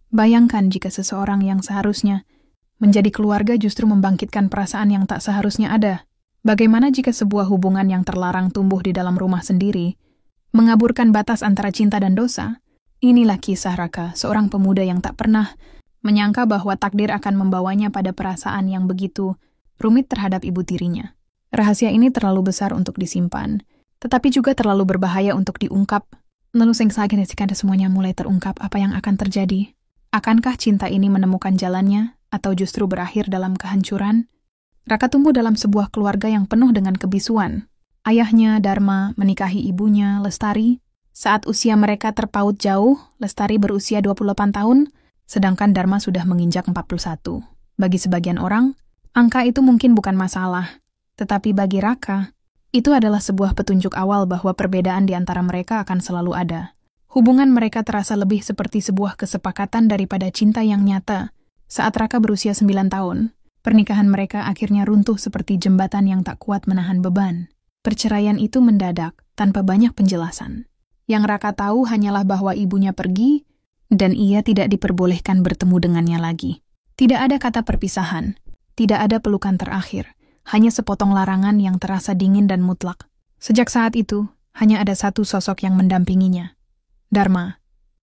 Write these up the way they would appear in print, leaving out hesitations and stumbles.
Bayangkan jika seseorang yang seharusnya menjadi keluarga justru membangkitkan perasaan yang tak seharusnya ada. Bagaimana jika sebuah hubungan yang terlarang tumbuh di dalam rumah sendiri, mengaburkan batas antara cinta dan dosa? Inilah kisah Raka, seorang pemuda yang tak pernah menyangka bahwa takdir akan membawanya pada perasaan yang begitu rumit terhadap ibu tirinya. Rahasia ini terlalu besar untuk disimpan, tetapi juga terlalu berbahaya untuk diungkap. Lalu jika semuanya mulai terungkap, apa yang akan terjadi? Akankah cinta ini menemukan jalannya, atau justru berakhir dalam kehancuran? Raka tumbuh dalam sebuah keluarga yang penuh dengan kebisuan. Ayahnya, Dharma, menikahi ibunya, Lestari. Saat usia mereka terpaut jauh, Lestari berusia 28 tahun, sedangkan Dharma sudah menginjak 41. Bagi sebagian orang, angka itu mungkin bukan masalah. Tetapi bagi Raka, itu adalah sebuah petunjuk awal bahwa perbedaan di antara mereka akan selalu ada. Hubungan mereka terasa lebih seperti sebuah kesepakatan daripada cinta yang nyata. Saat Raka berusia 9 tahun, pernikahan mereka akhirnya runtuh seperti jembatan yang tak kuat menahan beban. Perceraian itu mendadak, tanpa banyak penjelasan. Yang Raka tahu hanyalah bahwa ibunya pergi, dan ia tidak diperbolehkan bertemu dengannya lagi. Tidak ada kata perpisahan, tidak ada pelukan terakhir, hanya sepotong larangan yang terasa dingin dan mutlak. Sejak saat itu, hanya ada satu sosok yang mendampinginya. Dharma,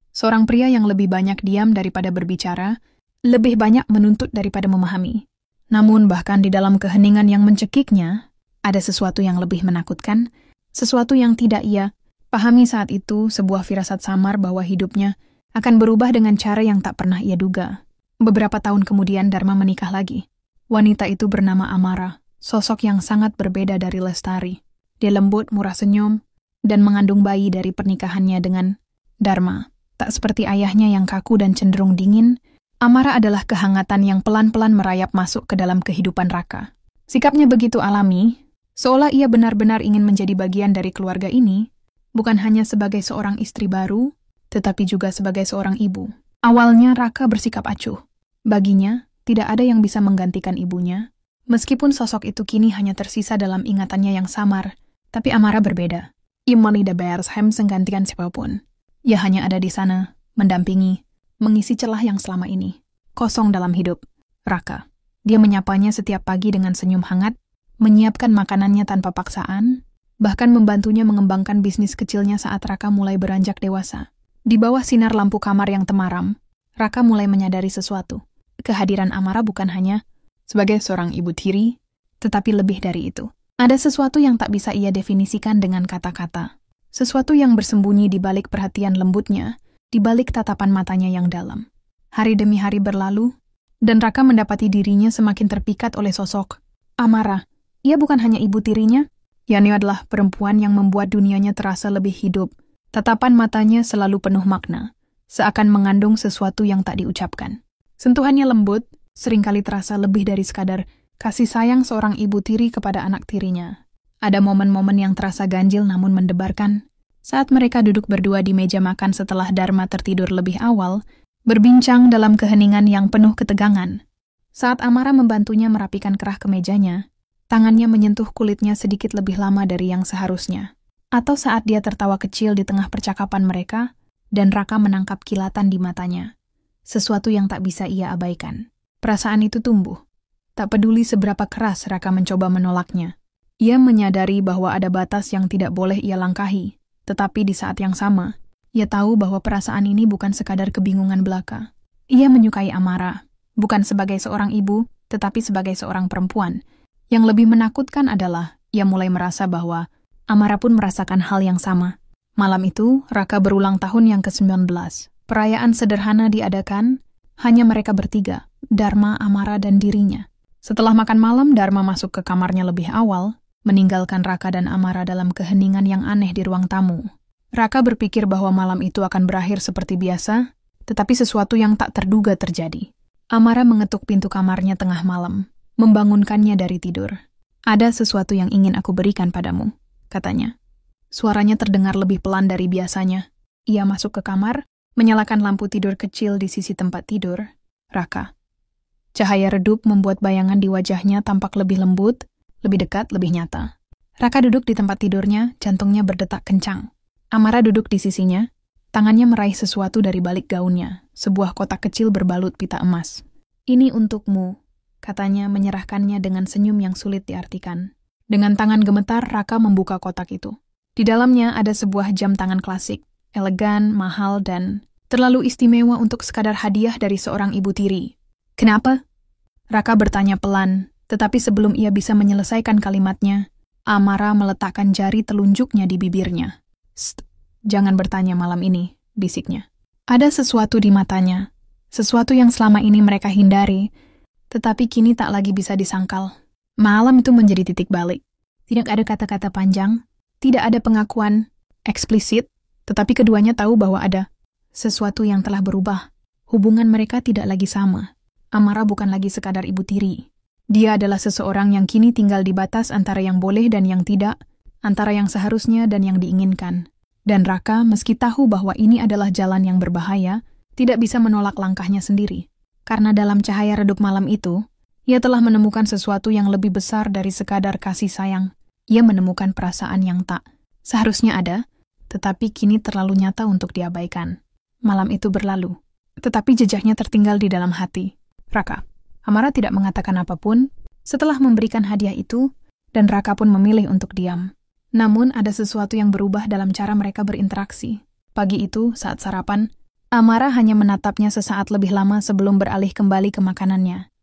seorang pria yang lebih banyak diam daripada berbicara, lebih banyak menuntut daripada memahami. Namun bahkan di dalam keheningan yang mencekiknya, ada sesuatu yang lebih menakutkan, sesuatu yang tidak ia pahami saat itu, sebuah firasat samar bahwa hidupnya akan berubah dengan cara yang tak pernah ia duga. Beberapa tahun kemudian Dharma menikah lagi. Wanita itu bernama Amara, sosok yang sangat berbeda dari Lestari. Dia lembut, murah senyum, dan mengandung bayi dari pernikahannya dengan Dharma. Tak seperti ayahnya yang kaku dan cenderung dingin, Amara adalah kehangatan yang pelan-pelan merayap masuk ke dalam kehidupan Raka. Sikapnya begitu alami, seolah ia benar-benar ingin menjadi bagian dari keluarga ini, bukan hanya sebagai seorang istri baru, tetapi juga sebagai seorang ibu. Awalnya Raka bersikap acuh. Baginya, tidak ada yang bisa menggantikan ibunya. Meskipun sosok itu kini hanya tersisa dalam ingatannya yang samar, tapi Amara berbeda. Ia tidak bersem menggantikan siapapun. Ia hanya ada di sana, mendampingi, mengisi celah yang selama ini kosong dalam hidup Raka. Dia menyapanya setiap pagi dengan senyum hangat, menyiapkan makanannya tanpa paksaan, bahkan membantunya mengembangkan bisnis kecilnya saat Raka mulai beranjak dewasa. Di bawah sinar lampu kamar yang temaram, Raka mulai menyadari sesuatu. Kehadiran Amara bukan hanya sebagai seorang ibu tiri, tetapi lebih dari itu. Ada sesuatu yang tak bisa ia definisikan dengan kata-kata. Sesuatu yang bersembunyi di balik perhatian lembutnya, di balik tatapan matanya yang dalam. Hari demi hari berlalu, dan Raka mendapati dirinya semakin terpikat oleh sosok Amara. Ia bukan hanya ibu tirinya, yakni adalah perempuan yang membuat dunianya terasa lebih hidup. Tatapan matanya selalu penuh makna, seakan mengandung sesuatu yang tak diucapkan. Sentuhannya lembut, seringkali terasa lebih dari sekadar kasih sayang seorang ibu tiri kepada anak tirinya. Ada momen-momen yang terasa ganjil namun mendebarkan, saat mereka duduk berdua di meja makan setelah Dharma tertidur lebih awal, berbincang dalam keheningan yang penuh ketegangan. Saat Amara membantunya merapikan kerah kemejanya, tangannya menyentuh kulitnya sedikit lebih lama dari yang seharusnya. Atau saat dia tertawa kecil di tengah percakapan mereka, dan Raka menangkap kilatan di matanya. Sesuatu yang tak bisa ia abaikan. Perasaan itu tumbuh. Tak peduli seberapa keras Raka mencoba menolaknya. Ia menyadari bahwa ada batas yang tidak boleh ia langkahi, tetapi di saat yang sama, ia tahu bahwa perasaan ini bukan sekadar kebingungan belaka. Ia menyukai Amara, bukan sebagai seorang ibu, tetapi sebagai seorang perempuan. Yang lebih menakutkan adalah, ia mulai merasa bahwa Amara pun merasakan hal yang sama. Malam itu, Raka berulang tahun yang ke-19. Perayaan sederhana diadakan, hanya mereka bertiga, Dharma, Amara, dan dirinya. Setelah makan malam, Dharma masuk ke kamarnya lebih awal, meninggalkan Raka dan Amara dalam keheningan yang aneh di ruang tamu. Raka berpikir bahwa malam itu akan berakhir seperti biasa, tetapi sesuatu yang tak terduga terjadi. Amara mengetuk pintu kamarnya tengah malam, membangunkannya dari tidur. "Ada sesuatu yang ingin aku berikan padamu," katanya. Suaranya terdengar lebih pelan dari biasanya. Ia masuk ke kamar, menyalakan lampu tidur kecil di sisi tempat tidur. Raka. Cahaya redup membuat bayangan di wajahnya tampak lebih lembut, lebih dekat, lebih nyata. Raka duduk di tempat tidurnya, jantungnya berdetak kencang. Amara duduk di sisinya, Tangannya meraih sesuatu dari balik gaunnya, sebuah kotak kecil berbalut pita emas. "Ini untukmu," katanya menyerahkannya dengan senyum yang sulit diartikan. Dengan tangan gemetar, Raka membuka kotak itu. Di dalamnya ada sebuah jam tangan klasik, elegan, mahal, dan terlalu istimewa untuk sekadar hadiah dari seorang ibu tiri. "Kenapa?" Raka bertanya pelan, tetapi sebelum ia bisa menyelesaikan kalimatnya, Amara meletakkan jari telunjuknya di bibirnya. "St, jangan bertanya malam ini," bisiknya. Ada sesuatu di matanya, sesuatu yang selama ini mereka hindari, tetapi kini tak lagi bisa disangkal. Malam itu menjadi titik balik. Tidak ada kata-kata panjang, tidak ada pengakuan eksplisit, tetapi keduanya tahu bahwa ada sesuatu yang telah berubah. Hubungan mereka tidak lagi sama. Amara bukan lagi sekadar ibu tiri. Dia adalah seseorang yang kini tinggal di batas antara yang boleh dan yang tidak, antara yang seharusnya dan yang diinginkan. Dan Raka, meski tahu bahwa ini adalah jalan yang berbahaya, tidak bisa menolak langkahnya sendiri. Karena dalam cahaya redup malam itu, ia telah menemukan sesuatu yang lebih besar dari sekadar kasih sayang. Ia menemukan perasaan yang tak seharusnya ada, tetapi kini terlalu nyata untuk diabaikan. Malam itu berlalu, tetapi jejaknya tertinggal di dalam hati Raka. Amara tidak mengatakan apapun setelah memberikan hadiah itu, dan Raka pun memilih untuk diam. Namun ada sesuatu yang berubah dalam cara mereka berinteraksi. Pagi itu, saat sarapan, Amara hanya menatapnya sesaat lebih lama sebelum beralih kembali ke makanannya.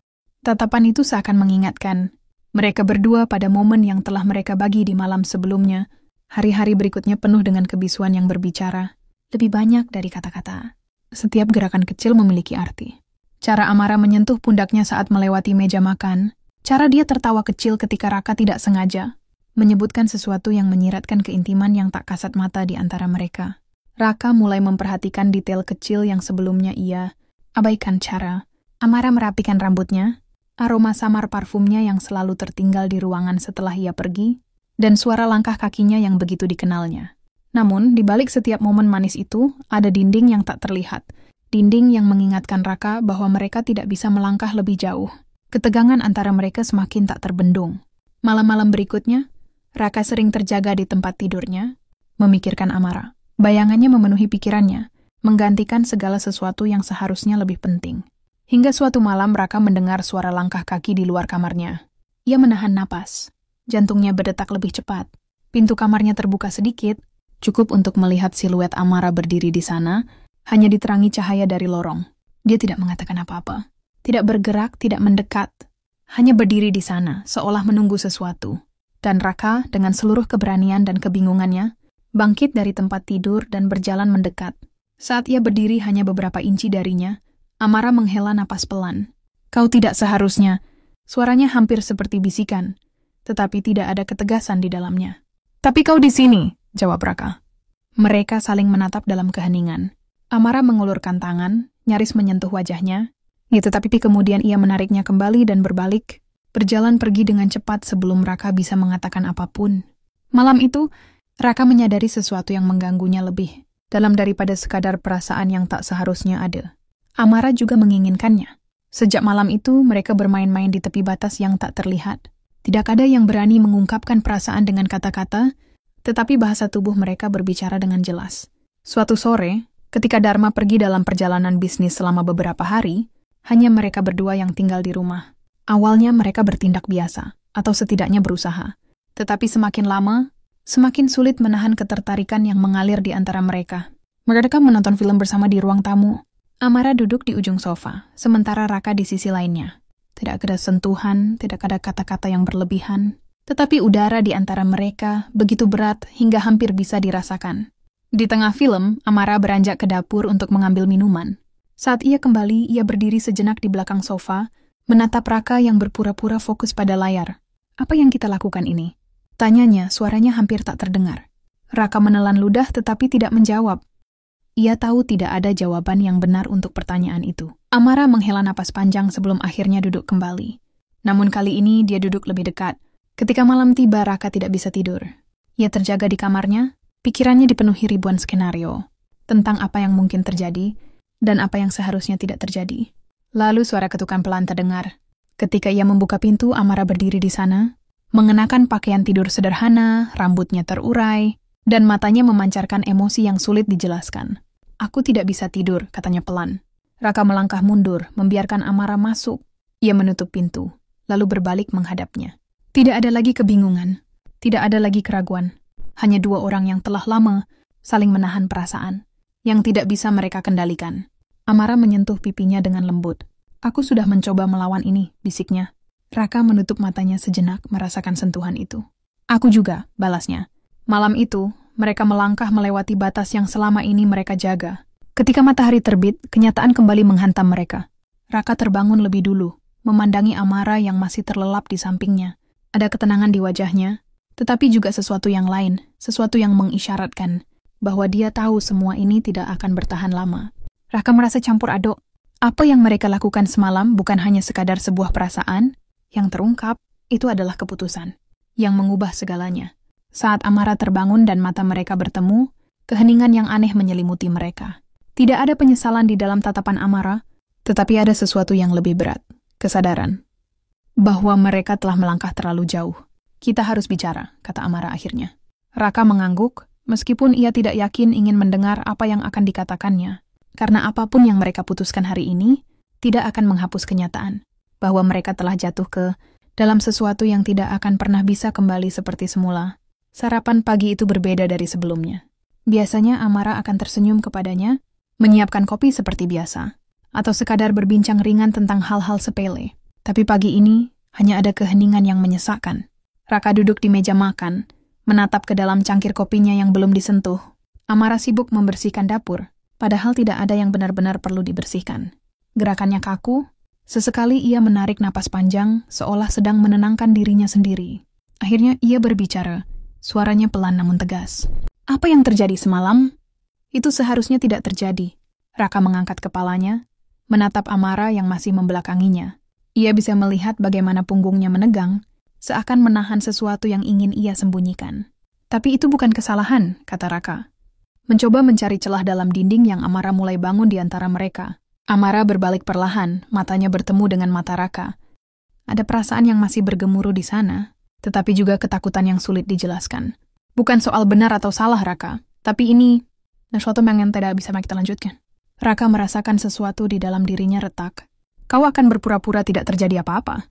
Tatapan itu seakan mengingatkan mereka berdua pada momen yang telah mereka bagi di malam sebelumnya. Hari-hari berikutnya penuh dengan kebisuan yang berbicara, lebih banyak dari kata-kata. Setiap gerakan kecil memiliki arti. Cara Amara menyentuh pundaknya saat melewati meja makan, cara dia tertawa kecil ketika Raka tidak sengaja, menyebutkan sesuatu yang menyiratkan keintiman yang tak kasat mata di antara mereka. Raka mulai memperhatikan detail kecil yang sebelumnya ia abaikan. Cara Amara merapikan rambutnya, aroma samar parfumnya yang selalu tertinggal di ruangan setelah ia pergi, dan suara langkah kakinya yang begitu dikenalnya. Namun, di balik setiap momen manis itu, ada dinding yang tak terlihat. Dinding yang mengingatkan Raka bahwa mereka tidak bisa melangkah lebih jauh. Ketegangan antara mereka semakin tak terbendung. Malam-malam berikutnya, Raka sering terjaga di tempat tidurnya, memikirkan Amara. Bayangannya memenuhi pikirannya, menggantikan segala sesuatu yang seharusnya lebih penting. Hingga suatu malam Raka mendengar suara langkah kaki di luar kamarnya. Ia menahan napas. Jantungnya berdetak lebih cepat. Pintu kamarnya terbuka sedikit, cukup untuk melihat siluet Amara berdiri di sana, hanya diterangi cahaya dari lorong. Dia tidak mengatakan apa-apa. Tidak bergerak, tidak mendekat. Hanya berdiri di sana, seolah menunggu sesuatu. Dan Raka, dengan seluruh keberanian dan kebingungannya, bangkit dari tempat tidur dan berjalan mendekat. Saat ia berdiri hanya beberapa inci darinya, Amara menghela napas pelan. "Kau tidak seharusnya." Suaranya hampir seperti bisikan, tetapi tidak ada ketegasan di dalamnya. "Tapi kau di sini," jawab Raka. Mereka saling menatap dalam keheningan. Amara mengulurkan tangan, nyaris menyentuh wajahnya, tetapi kemudian ia menariknya kembali dan berbalik, berjalan pergi dengan cepat sebelum Raka bisa mengatakan apapun. Malam itu, Raka menyadari sesuatu yang mengganggunya lebih dalam daripada sekadar perasaan yang tak seharusnya ada. Amara juga menginginkannya. Sejak malam itu, mereka bermain-main di tepi batas yang tak terlihat. Tidak ada yang berani mengungkapkan perasaan dengan kata-kata, tetapi bahasa tubuh mereka berbicara dengan jelas. Suatu sore, ketika Dharma pergi dalam perjalanan bisnis selama beberapa hari, hanya mereka berdua yang tinggal di rumah. Awalnya mereka bertindak biasa, atau setidaknya berusaha. Tetapi semakin lama, semakin sulit menahan ketertarikan yang mengalir di antara mereka. Mereka menonton film bersama di ruang tamu. Amara duduk di ujung sofa, sementara Raka di sisi lainnya. Tidak ada sentuhan, tidak ada kata-kata yang berlebihan. Tetapi udara di antara mereka begitu berat hingga hampir bisa dirasakan. Di tengah film, Amara beranjak ke dapur untuk mengambil minuman. Saat ia kembali, ia berdiri sejenak di belakang sofa, menatap Raka yang berpura-pura fokus pada layar. "Apa yang kita lakukan ini?" Tanyanya, suaranya hampir tak terdengar. Raka menelan ludah tetapi tidak menjawab. Ia tahu tidak ada jawaban yang benar untuk pertanyaan itu. Amara menghela napas panjang sebelum akhirnya duduk kembali. Namun kali ini dia duduk lebih dekat. Ketika malam tiba, Raka tidak bisa tidur. Ia terjaga di kamarnya, pikirannya dipenuhi ribuan skenario tentang apa yang mungkin terjadi dan apa yang seharusnya tidak terjadi. Lalu suara ketukan pelan terdengar. Ketika ia membuka pintu, Amara berdiri di sana, mengenakan pakaian tidur sederhana, rambutnya terurai, dan matanya memancarkan emosi yang sulit dijelaskan. Aku tidak bisa tidur, katanya pelan. Raka melangkah mundur, membiarkan Amara masuk. Ia menutup pintu, lalu berbalik menghadapnya. Tidak ada lagi kebingungan, tidak ada lagi keraguan. Hanya dua orang yang telah lama saling menahan perasaan, yang tidak bisa mereka kendalikan. Amara menyentuh pipinya dengan lembut. Aku sudah mencoba melawan ini, bisiknya. Raka menutup matanya sejenak merasakan sentuhan itu. Aku juga, balasnya. Malam itu, mereka melangkah melewati batas yang selama ini mereka jaga. Ketika matahari terbit, kenyataan kembali menghantam mereka. Raka terbangun lebih dulu, memandangi Amara yang masih terlelap di sampingnya. Ada ketenangan di wajahnya, tetapi juga sesuatu yang lain, sesuatu yang mengisyaratkan bahwa dia tahu semua ini tidak akan bertahan lama. Raka merasa campur aduk. Apa yang mereka lakukan semalam bukan hanya sekadar sebuah perasaan, yang terungkap, itu adalah keputusan, yang mengubah segalanya. Saat Amara terbangun dan mata mereka bertemu, keheningan yang aneh menyelimuti mereka. Tidak ada penyesalan di dalam tatapan Amara, tetapi ada sesuatu yang lebih berat, kesadaran bahwa mereka telah melangkah terlalu jauh. Kita harus bicara, kata Amara akhirnya. Raka mengangguk, meskipun ia tidak yakin ingin mendengar apa yang akan dikatakannya. Karena apapun yang mereka putuskan hari ini, tidak akan menghapus kenyataan bahwa mereka telah jatuh ke dalam sesuatu yang tidak akan pernah bisa kembali seperti semula. Sarapan pagi itu berbeda dari sebelumnya. Biasanya Amara akan tersenyum kepadanya, menyiapkan kopi seperti biasa, atau sekadar berbincang ringan tentang hal-hal sepele. Tapi pagi ini, hanya ada keheningan yang menyesakkan. Raka duduk di meja makan, menatap ke dalam cangkir kopinya yang belum disentuh. Amara sibuk membersihkan dapur, padahal tidak ada yang benar-benar perlu dibersihkan. Gerakannya kaku, sesekali ia menarik napas panjang, seolah sedang menenangkan dirinya sendiri. Akhirnya ia berbicara, suaranya pelan namun tegas. Apa yang terjadi semalam? Itu seharusnya tidak terjadi. Raka mengangkat kepalanya, menatap Amara yang masih membelakanginya. Ia bisa melihat bagaimana punggungnya menegang, seakan menahan sesuatu yang ingin ia sembunyikan. Tapi itu bukan kesalahan, kata Raka. Mencoba mencari celah dalam dinding yang Amara mulai bangun di antara mereka. Amara berbalik perlahan, matanya bertemu dengan mata Raka. Ada perasaan yang masih bergemuruh di sana, tetapi juga ketakutan yang sulit dijelaskan. Bukan soal benar atau salah, Raka, tapi ini sesuatu yang tidak bisa kita lanjutkan. Raka merasakan sesuatu di dalam dirinya retak. Kau akan berpura-pura tidak terjadi apa-apa.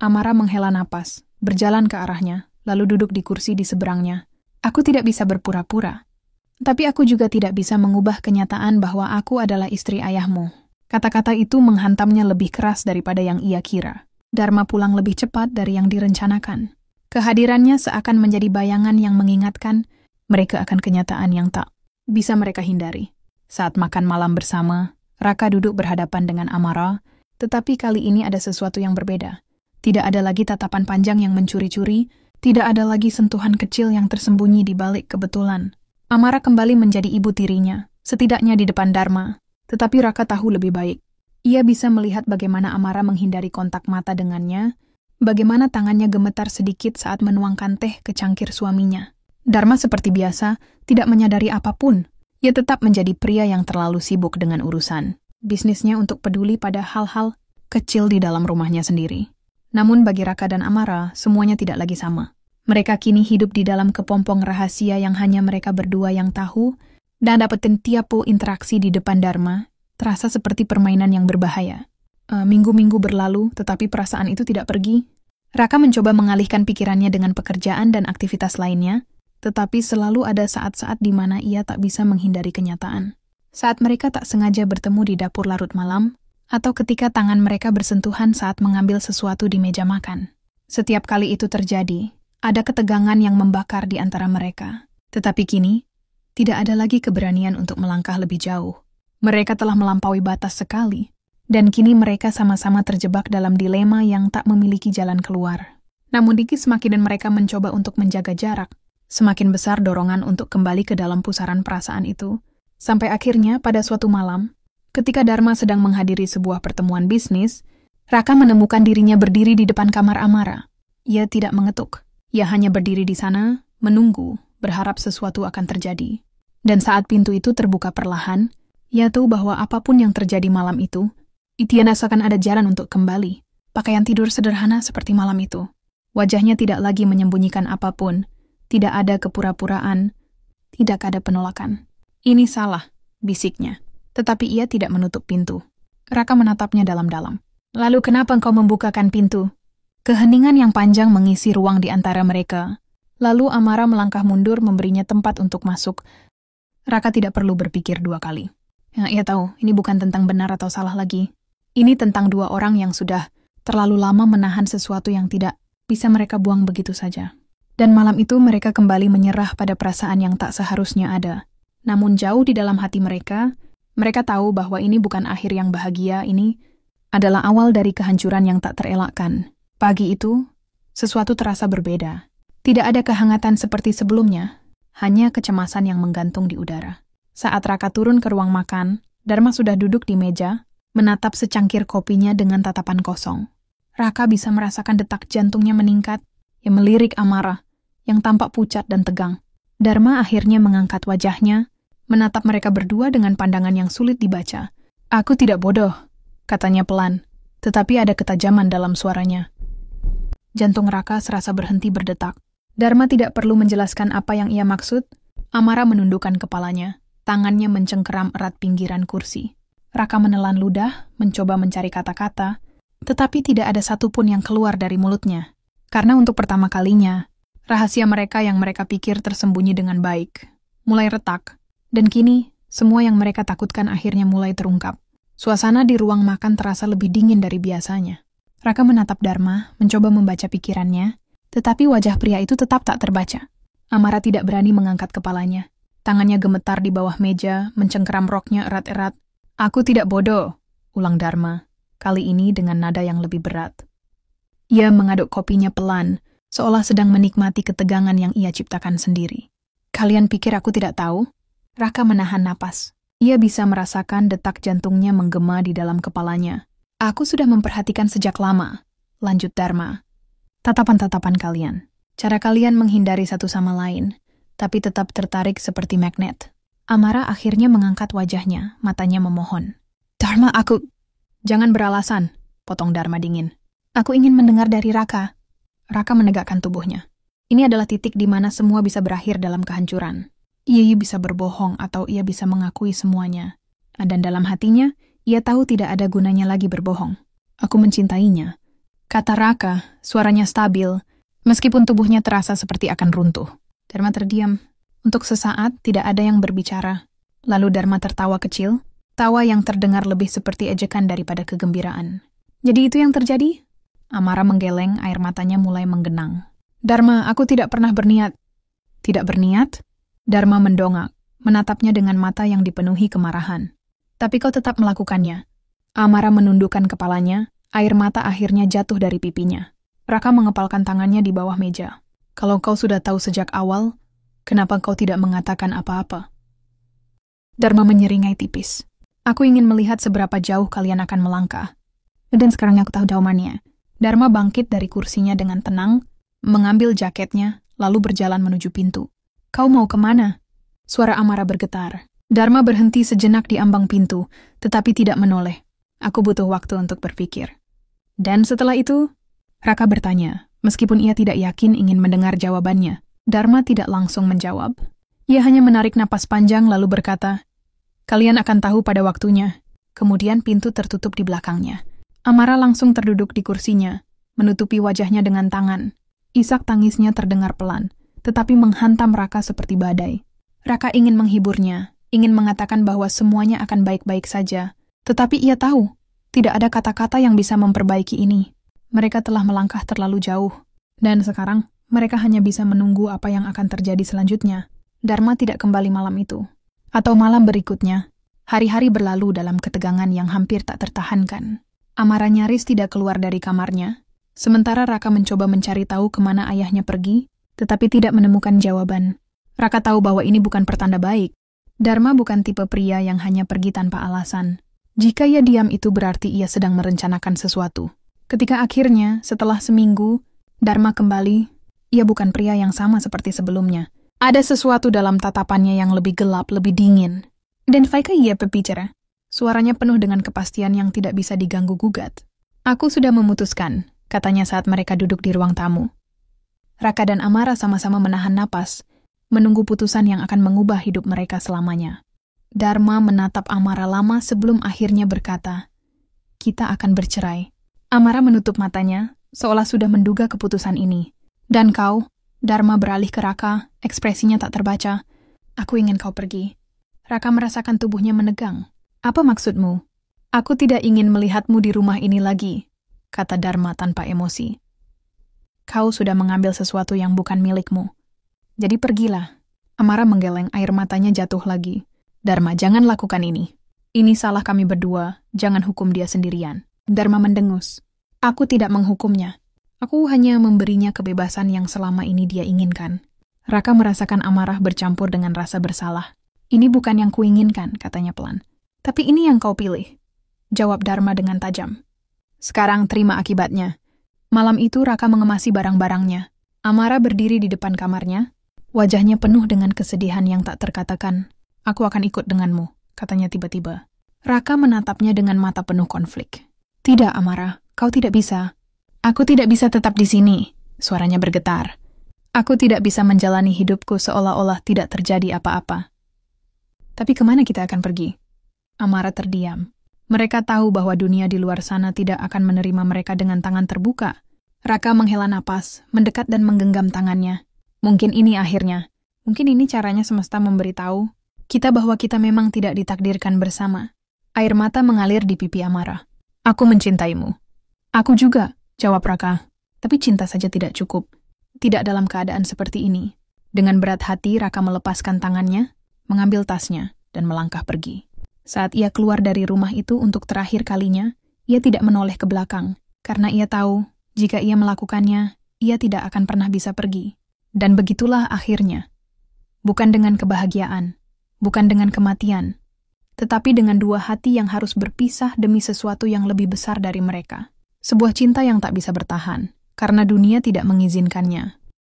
Amara menghela napas, berjalan ke arahnya, lalu duduk di kursi di seberangnya. Aku tidak bisa berpura-pura. Tapi aku juga tidak bisa mengubah kenyataan bahwa aku adalah istri ayahmu. Kata-kata itu menghantamnya lebih keras daripada yang ia kira. Dharma pulang lebih cepat dari yang direncanakan. Kehadirannya seakan menjadi bayangan yang mengingatkan mereka akan kenyataan yang tak bisa mereka hindari. Saat makan malam bersama, Raka duduk berhadapan dengan Amara, tetapi kali ini ada sesuatu yang berbeda. Tidak ada lagi tatapan panjang yang mencuri-curi, tidak ada lagi sentuhan kecil yang tersembunyi di balik kebetulan. Amara kembali menjadi ibu tirinya, setidaknya di depan Dharma, tetapi Raka tahu lebih baik. Ia bisa melihat bagaimana Amara menghindari kontak mata dengannya, bagaimana tangannya gemetar sedikit saat menuangkan teh ke cangkir suaminya. Dharma seperti biasa, tidak menyadari apapun. Ia tetap menjadi pria yang terlalu sibuk dengan urusan bisnisnya untuk peduli pada hal-hal kecil di dalam rumahnya sendiri. Namun bagi Raka dan Amara, semuanya tidak lagi sama. Mereka kini hidup di dalam kepompong rahasia yang hanya mereka berdua yang tahu, dan dapetin tiap interaksi di depan Dharma, terasa seperti permainan yang berbahaya. Minggu-minggu berlalu, tetapi perasaan itu tidak pergi. Raka mencoba mengalihkan pikirannya dengan pekerjaan dan aktivitas lainnya, tetapi selalu ada saat-saat di mana ia tak bisa menghindari kenyataan. Saat mereka tak sengaja bertemu di dapur larut malam, atau ketika tangan mereka bersentuhan saat mengambil sesuatu di meja makan. Setiap kali itu terjadi, ada ketegangan yang membakar di antara mereka. Tetapi kini, tidak ada lagi keberanian untuk melangkah lebih jauh. Mereka telah melampaui batas sekali, dan kini mereka sama-sama terjebak dalam dilema yang tak memiliki jalan keluar. Namun semakin mereka mencoba untuk menjaga jarak, semakin besar dorongan untuk kembali ke dalam pusaran perasaan itu. Sampai akhirnya pada suatu malam, ketika Dharma sedang menghadiri sebuah pertemuan bisnis, Raka menemukan dirinya berdiri di depan kamar Amara. Ia tidak mengetuk. Ia hanya berdiri di sana, menunggu, berharap sesuatu akan terjadi. Dan saat pintu itu terbuka perlahan, ia tahu bahwa apapun yang terjadi malam itu, ia rasakan ada jalan untuk kembali. Pakaian tidur sederhana seperti malam itu. Wajahnya tidak lagi menyembunyikan apapun. Tidak ada kepura-puraan. Tidak ada penolakan. Ini salah, bisiknya. Tetapi ia tidak menutup pintu. Raka menatapnya dalam-dalam. Lalu kenapa engkau membukakan pintu? Keheningan yang panjang mengisi ruang di antara mereka. Lalu Amara melangkah mundur memberinya tempat untuk masuk. Raka tidak perlu berpikir dua kali. Ya, ia tahu, ini bukan tentang benar atau salah lagi. Ini tentang dua orang yang sudah terlalu lama menahan sesuatu yang tidak bisa mereka buang begitu saja. Dan malam itu mereka kembali menyerah pada perasaan yang tak seharusnya ada. Namun jauh di dalam hati mereka tahu bahwa ini bukan akhir yang bahagia, ini adalah awal dari kehancuran yang tak terelakkan. Pagi itu, sesuatu terasa berbeda. Tidak ada kehangatan seperti sebelumnya, hanya kecemasan yang menggantung di udara. Saat Raka turun ke ruang makan, Dharma sudah duduk di meja, menatap secangkir kopinya dengan tatapan kosong. Raka bisa merasakan detak jantungnya meningkat, yang melirik Amara, yang tampak pucat dan tegang. Dharma akhirnya mengangkat wajahnya, menatap mereka berdua dengan pandangan yang sulit dibaca. Aku tidak bodoh, katanya pelan, tetapi ada ketajaman dalam suaranya. Jantung Raka serasa berhenti berdetak. Dharma tidak perlu menjelaskan apa yang ia maksud. Amara menundukkan kepalanya, tangannya mencengkeram erat pinggiran kursi. Raka menelan ludah, mencoba mencari kata-kata, tetapi tidak ada satupun yang keluar dari mulutnya. Karena untuk pertama kalinya, rahasia mereka yang mereka pikir tersembunyi dengan baik mulai retak. Dan kini, semua yang mereka takutkan akhirnya mulai terungkap. Suasana di ruang makan terasa lebih dingin dari biasanya. Raka menatap Dharma, mencoba membaca pikirannya, tetapi wajah pria itu tetap tak terbaca. Amara tidak berani mengangkat kepalanya. Tangannya gemetar di bawah meja, mencengkeram roknya erat-erat. Aku tidak bodoh, ulang Dharma, kali ini dengan nada yang lebih berat. Ia mengaduk kopinya pelan, seolah sedang menikmati ketegangan yang ia ciptakan sendiri. Kalian pikir aku tidak tahu? Raka menahan napas. Ia bisa merasakan detak jantungnya menggema di dalam kepalanya. Aku sudah memperhatikan sejak lama, lanjut Dharma. Tatapan-tatapan kalian. Cara kalian menghindari satu sama lain, tapi tetap tertarik seperti magnet. Amara akhirnya mengangkat wajahnya, matanya memohon. Dharma, aku... Jangan beralasan, potong Dharma dingin. Aku ingin mendengar dari Raka. Raka menegakkan tubuhnya. Ini adalah titik di mana semua bisa berakhir dalam kehancuran. Ia bisa berbohong atau ia bisa mengakui semuanya. Dan dalam hatinya, ia tahu tidak ada gunanya lagi berbohong. Aku mencintainya. Kata Raka, suaranya stabil, meskipun tubuhnya terasa seperti akan runtuh. Dharma terdiam. Untuk sesaat, tidak ada yang berbicara. Lalu Dharma tertawa kecil, tawa yang terdengar lebih seperti ejekan daripada kegembiraan. Jadi itu yang terjadi? Amara menggeleng, air matanya mulai menggenang. Dharma, aku tidak pernah berniat. Tidak berniat? Dharma mendongak, menatapnya dengan mata yang dipenuhi kemarahan. Tapi kau tetap melakukannya. Amara menundukkan kepalanya, air mata akhirnya jatuh dari pipinya. Raka mengepalkan tangannya di bawah meja. Kalau kau sudah tahu sejak awal, kenapa kau tidak mengatakan apa-apa? Dharma menyeringai tipis. Aku ingin melihat seberapa jauh kalian akan melangkah. Dan sekarang aku tahu jawabannya. Dharma bangkit dari kursinya dengan tenang, mengambil jaketnya, lalu berjalan menuju pintu. Kau mau kemana? Suara Amara bergetar. Dharma berhenti sejenak di ambang pintu, tetapi tidak menoleh. Aku butuh waktu untuk berpikir. Dan setelah itu, Raka bertanya, meskipun ia tidak yakin ingin mendengar jawabannya. Dharma tidak langsung menjawab. Ia hanya menarik napas panjang lalu berkata, kalian akan tahu pada waktunya. Kemudian pintu tertutup di belakangnya. Amara langsung terduduk di kursinya, menutupi wajahnya dengan tangan. Isak tangisnya terdengar pelan, tetapi menghantam Raka seperti badai. Raka ingin menghiburnya, ingin mengatakan bahwa semuanya akan baik-baik saja. Tetapi ia tahu, tidak ada kata-kata yang bisa memperbaiki ini. Mereka telah melangkah terlalu jauh. Dan sekarang, mereka hanya bisa menunggu apa yang akan terjadi selanjutnya. Dharma tidak kembali malam itu. Atau malam berikutnya. Hari-hari berlalu dalam ketegangan yang hampir tak tertahankan. Amara nyaris tidak keluar dari kamarnya. Sementara Raka mencoba mencari tahu kemana ayahnya pergi, tetapi tidak menemukan jawaban. Raka tahu bahwa ini bukan pertanda baik. Dharma bukan tipe pria yang hanya pergi tanpa alasan. Jika ia diam itu berarti ia sedang merencanakan sesuatu. Ketika akhirnya, setelah seminggu, Dharma kembali, ia bukan pria yang sama seperti sebelumnya. Ada sesuatu dalam tatapannya yang lebih gelap, lebih dingin. Dan Faika ia berbicara. Suaranya penuh dengan kepastian yang tidak bisa diganggu-gugat. Aku sudah memutuskan, katanya saat mereka duduk di ruang tamu. Raka dan Amara sama-sama menahan napas, menunggu putusan yang akan mengubah hidup mereka selamanya. Dharma menatap Amara lama sebelum akhirnya berkata, "Kita akan bercerai." Amara menutup matanya, seolah sudah menduga keputusan ini. "Dan kau?" Dharma beralih ke Raka, ekspresinya tak terbaca. "Aku ingin kau pergi." Raka merasakan tubuhnya menegang. "Apa maksudmu?" "Aku tidak ingin melihatmu di rumah ini lagi," kata Dharma tanpa emosi. "Kau sudah mengambil sesuatu yang bukan milikmu. Jadi pergilah." Amara menggeleng, air matanya jatuh lagi. "Dharma, jangan lakukan ini. Ini salah kami berdua, jangan hukum dia sendirian." Dharma mendengus. "Aku tidak menghukumnya. Aku hanya memberinya kebebasan yang selama ini dia inginkan." Raka merasakan amarah bercampur dengan rasa bersalah. "Ini bukan yang kuinginkan," katanya pelan. "Tapi ini yang kau pilih," jawab Dharma dengan tajam. "Sekarang terima akibatnya." Malam itu Raka mengemasi barang-barangnya. Amara berdiri di depan kamarnya, wajahnya penuh dengan kesedihan yang tak terkatakan. "Aku akan ikut denganmu," katanya tiba-tiba. Raka menatapnya dengan mata penuh konflik. "Tidak, Amara, kau tidak bisa." "Aku tidak bisa tetap di sini," suaranya bergetar. "Aku tidak bisa menjalani hidupku seolah-olah tidak terjadi apa-apa." "Tapi kemana kita akan pergi?" Amara terdiam. Mereka tahu bahwa dunia di luar sana tidak akan menerima mereka dengan tangan terbuka. Raka menghela napas, mendekat dan menggenggam tangannya. "Mungkin ini akhirnya. Mungkin ini caranya semesta memberitahu kita bahwa kita memang tidak ditakdirkan bersama." Air mata mengalir di pipi Amara. "Aku mencintaimu." "Aku juga," jawab Raka. "Tapi cinta saja tidak cukup. Tidak dalam keadaan seperti ini." Dengan berat hati, Raka melepaskan tangannya, mengambil tasnya, dan melangkah pergi. Saat ia keluar dari rumah itu untuk terakhir kalinya, ia tidak menoleh ke belakang, karena ia tahu, jika ia melakukannya, ia tidak akan pernah bisa pergi. Dan begitulah akhirnya. Bukan dengan kebahagiaan, bukan dengan kematian, tetapi dengan dua hati yang harus berpisah demi sesuatu yang lebih besar dari mereka. Sebuah cinta yang tak bisa bertahan, karena dunia tidak mengizinkannya.